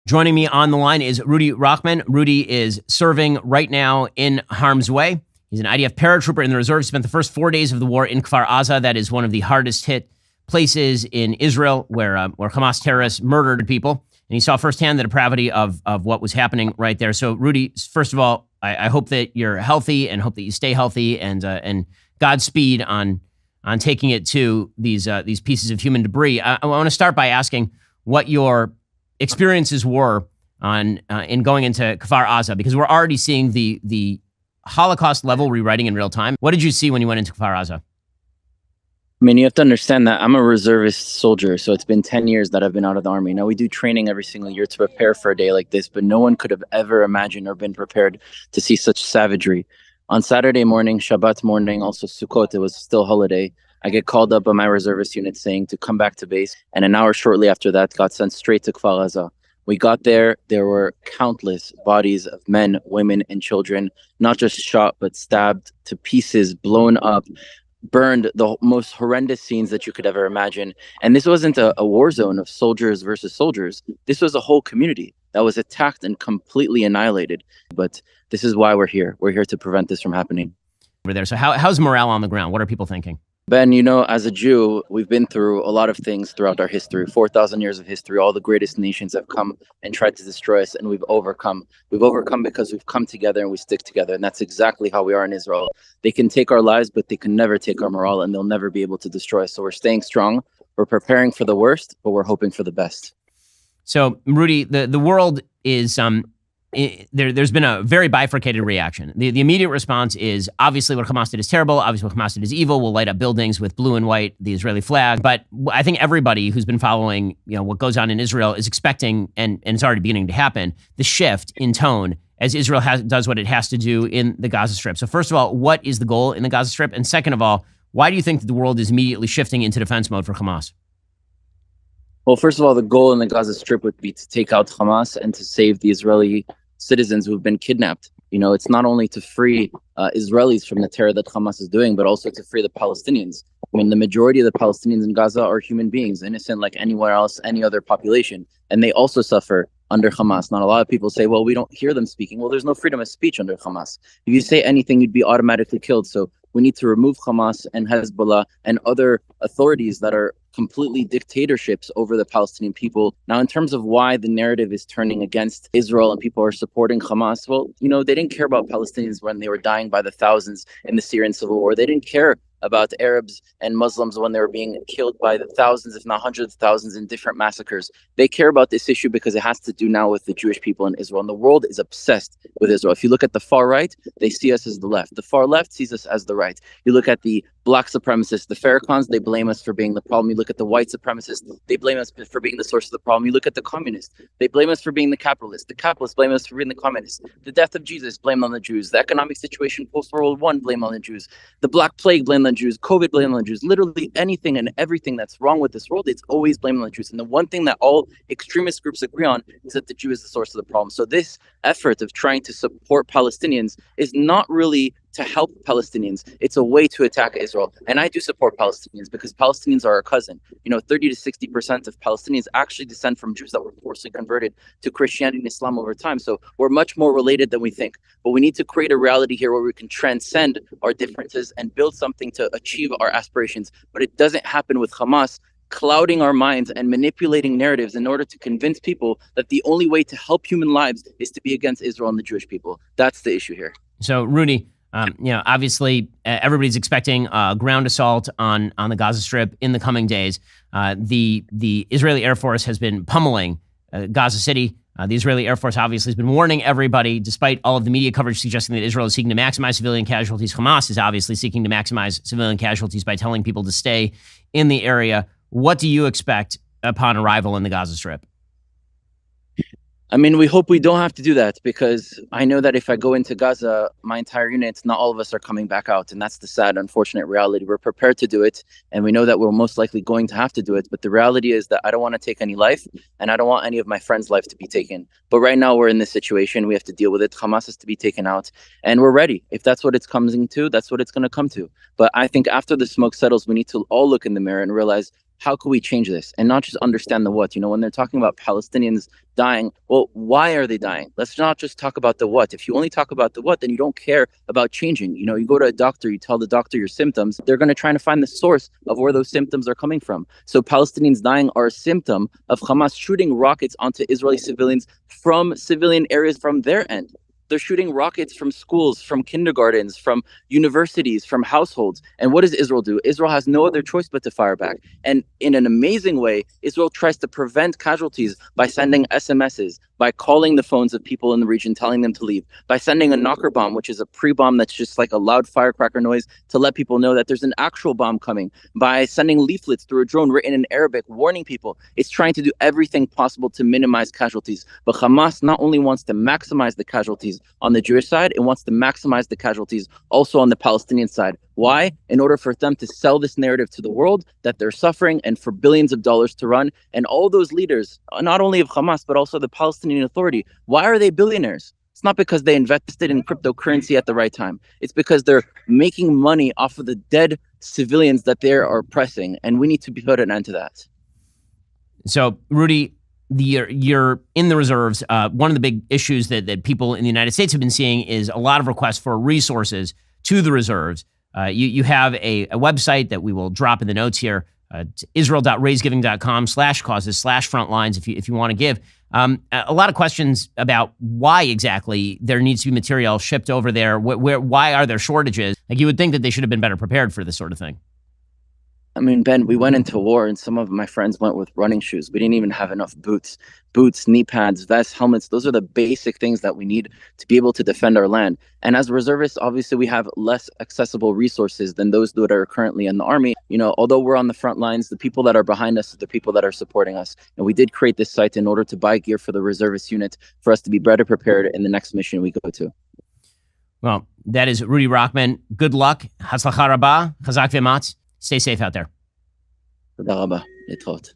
Joining me on the line is Rudy Rochman. Rudy is serving right now in harm's way. He's an IDF paratrooper in the reserve. He spent the first 4 days of the war in Kfar Aza. That is one of the hardest hit places in Israel where Hamas terrorists murdered people. And he saw firsthand the depravity of what was happening right there. So, Rudy, first of all, I hope that you're healthy and hope that you stay healthy, and Godspeed on taking it to these pieces of human debris. I want to start by asking what your experiences were in going into Kfar Aza, because we're already seeing the Holocaust level rewriting in real time. What did you see when you went into Kfar Aza? I mean, you have to understand that I'm a reservist soldier, so it's been 10 years that I've been out of the army. Now, we do training every single year to prepare for a day like this, but no one could have ever imagined or been prepared to see such savagery. On Saturday morning, Shabbat morning, also Sukkot, it was still holiday, I get called up by my reservist unit saying to come back to base, and an hour shortly after that, got sent straight to Kfar Aza. We got there were countless bodies of men, women, and children, not just shot, but stabbed to pieces, blown up, burned, the most horrendous scenes that you could ever imagine. And this wasn't a war zone of soldiers versus soldiers. This was a whole community that was attacked and completely annihilated. But this is why we're here. We're here to prevent this from happening. Over there. So how's morale on the ground? What are people thinking? Ben, as a Jew, we've been through a lot of things throughout our history. 4,000 years of history, all the greatest nations have come and tried to destroy us, and we've overcome. We've overcome because we've come together and we stick together, and that's exactly how we are in Israel. They can take our lives, but they can never take our morale, and they'll never be able to destroy us. So we're staying strong. We're preparing for the worst, but we're hoping for the best. So, Rudy, the world is... There's been a very bifurcated reaction. The immediate response is obviously what Hamas did is terrible. Obviously what Hamas did is evil. We'll light up buildings with blue and white, the Israeli flag. But I think everybody who's been following, what goes on in Israel is expecting, and it's already beginning to happen, the shift in tone as Israel does what it has to do in the Gaza Strip. So first of all, what is the goal in the Gaza Strip? And second of all, why do you think that the world is immediately shifting into defense mode for Hamas? Well, first of all, the goal in the Gaza Strip would be to take out Hamas and to save the Israeli citizens who've been kidnapped. It's not only to free Israelis from the terror that Hamas is doing, but also to free the Palestinians. I mean, the majority of the Palestinians in Gaza are human beings, innocent like anywhere else, any other population. And they also suffer under Hamas. Not a lot of people say, well, we don't hear them speaking. Well, there's no freedom of speech under Hamas. If you say anything, you'd be automatically killed. So we need to remove Hamas and Hezbollah and other authorities that are completely dictatorships over the Palestinian people. Now, in terms of why the narrative is turning against Israel and people are supporting Hamas, well, they didn't care about Palestinians when they were dying by the thousands in the Syrian civil war. They didn't care about Arabs and Muslims when they were being killed by the thousands, if not hundreds of thousands, in different massacres. They care about this issue because it has to do now with the Jewish people in Israel. And the world is obsessed with Israel. If you look at the far right, they see us as the left. The far left sees us as the right. You look at the black supremacists, the Farrakhan's, they blame us for being the problem. You look at the white supremacists, they blame us for being the source of the problem. You look at the communists, they blame us for being the capitalists. The capitalists blame us for being the communists. The death of Jesus, blame on the Jews. The economic situation post-World War I, blame on the Jews. The Black Plague, blame on the Jews. COVID, blame on the Jews. Literally anything and everything that's wrong with this world, it's always blame on the Jews. And the one thing that all extremist groups agree on is that the Jew is the source of the problem. So this effort of trying to support Palestinians is not really to help Palestinians. It's a way to attack Israel. And I do support Palestinians because Palestinians are our cousin. 30 to 60% of Palestinians actually descend from Jews that were forcibly converted to Christianity and Islam over time. So we're much more related than we think. But we need to create a reality here where we can transcend our differences and build something to achieve our aspirations. But it doesn't happen with Hamas clouding our minds and manipulating narratives in order to convince people that the only way to help human lives is to be against Israel and the Jewish people. That's the issue here. So, Rudy, obviously everybody's expecting a ground assault on the Gaza Strip in the coming days. The Israeli Air Force has been pummeling Gaza City. The Israeli Air Force obviously has been warning everybody, despite all of the media coverage suggesting that Israel is seeking to maximize civilian casualties. Hamas is obviously seeking to maximize civilian casualties by telling people to stay in the area. What do you expect upon arrival in the Gaza Strip? I mean, we hope we don't have to do that, because I know that if I go into Gaza, my entire unit, not all of us are coming back out. And that's the sad, unfortunate reality. We're prepared to do it, and we know that we're most likely going to have to do it. But the reality is that I don't want to take any life, and I don't want any of my friends' life to be taken. But right now we're in this situation. We have to deal with it. Hamas is to be taken out, and we're ready. If that's what it's coming to, that's what it's going to come to. But I think after the smoke settles, we need to all look in the mirror and realize how can we change this and not just understand the what? When they're talking about Palestinians dying, well, why are they dying? Let's not just talk about the what. If you only talk about the what, then you don't care about changing. You go to a doctor, you tell the doctor your symptoms, they're going to try to find the source of where those symptoms are coming from. So Palestinians dying are a symptom of Hamas shooting rockets onto Israeli civilians from civilian areas from their end. They're shooting rockets from schools, from kindergartens, from universities, from households. And what does Israel do? Israel has no other choice but to fire back. And in an amazing way, Israel tries to prevent casualties by sending SMSs, by calling the phones of people in the region, telling them to leave, by sending a knocker bomb, which is a pre-bomb that's just like a loud firecracker noise to let people know that there's an actual bomb coming, by sending leaflets through a drone written in Arabic, warning people. It's trying to do everything possible to minimize casualties. But Hamas not only wants to maximize the casualties on the Jewish side, it wants to maximize the casualties also on the Palestinian side. Why? In order for them to sell this narrative to the world that they're suffering and for billions of dollars to run. And all those leaders, not only of Hamas, but also the Palestinian Authority, why are they billionaires? It's not because they invested in cryptocurrency at the right time. It's because they're making money off of the dead civilians that they are oppressing. And we need to put an end to that. So, Rudy, you're in the reserves. One of the big issues that people in the United States have been seeing is a lot of requests for resources to the reserves. You have a website that we will drop in the notes here. It's israel.raisegiving.com/causes/frontlines if you want to give. A lot of questions about why exactly there needs to be material shipped over there. Why are there shortages? Like, you would think that they should have been better prepared for this sort of thing. I mean, Ben, we went into war and some of my friends went with running shoes. We didn't even have enough boots, knee pads, vests, helmets. Those are the basic things that we need to be able to defend our land. And as reservists, obviously, we have less accessible resources than those that are currently in the army. Although we're on the front lines, the people that are behind us are the people that are supporting us. And we did create this site in order to buy gear for the reservist unit for us to be better prepared in the next mission we go to. Well, that is Rudy Rochman. Good luck. Hatzlacha rabah. Chazak v'ematz. Stay safe out there. Toda rabah. להתראות.